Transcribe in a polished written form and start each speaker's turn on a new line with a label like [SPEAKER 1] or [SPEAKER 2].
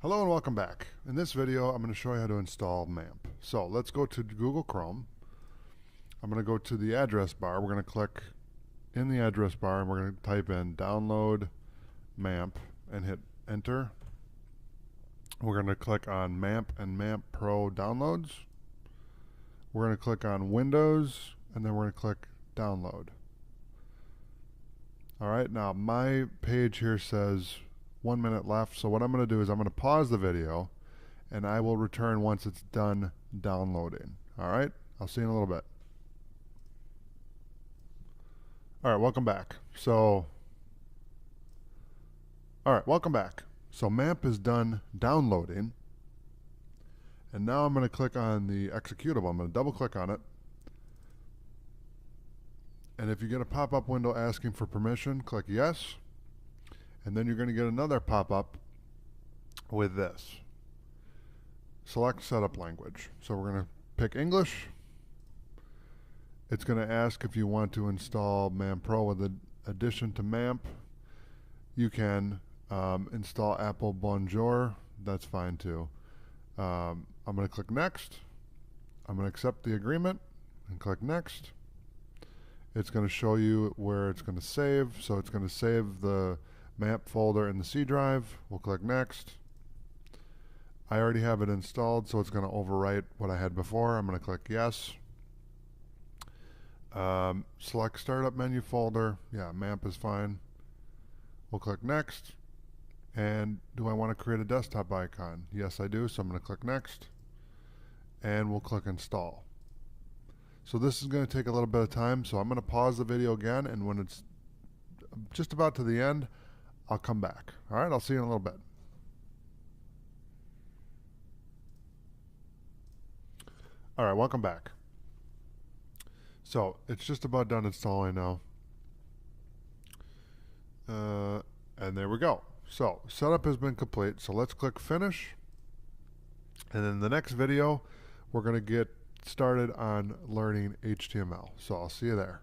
[SPEAKER 1] Hello and welcome back. In this video, I'm going to show you how to install Mamp. So let's go to Google Chrome. I'm going to go to the address bar. We're going to click in the address bar and we're going to type in download Mamp and hit enter. We're going to click on Mamp and Mamp Pro downloads. We're going to click on Windows and then we're going to click download. Alright, now my page here says 1 minute left, so what I'm going to do is I'm going to pause the video and I will return once it's done downloading. Alright, I'll see you in a little bit. Alright, welcome back. Welcome back. So Mamp is done downloading, and now I'm going to click on the executable. I'm going to double click on it, and if you get a pop-up window asking for permission, click yes. And then you're going to get another pop-up with this. Select setup language. So we're going to pick English. It's going to ask if you want to install Mamp Pro with an addition to Mamp. You can install Apple Bonjour. That's fine too. I'm going to click next. I'm going to accept the agreement and click next. It's going to show you where it's going to save. So it's going to save the Mamp folder in the C drive. We'll click next. I already have it installed, so it's going to overwrite what I had before. I'm going to click yes. Select startup menu folder. Yeah, Mamp is fine. We'll click next. And do I want to create a desktop icon? Yes, I do, so I'm going to click next. And we'll click install. So this is going to take a little bit of time, so I'm going to pause the video again, and when it's just about to the end, I'll come back. All right, I'll see you in a little bit. All right, welcome back. So it's just about done installing now. And there we go. So setup has been complete. So let's click finish. And in the next video, we're going to get started on learning HTML. So I'll see you there.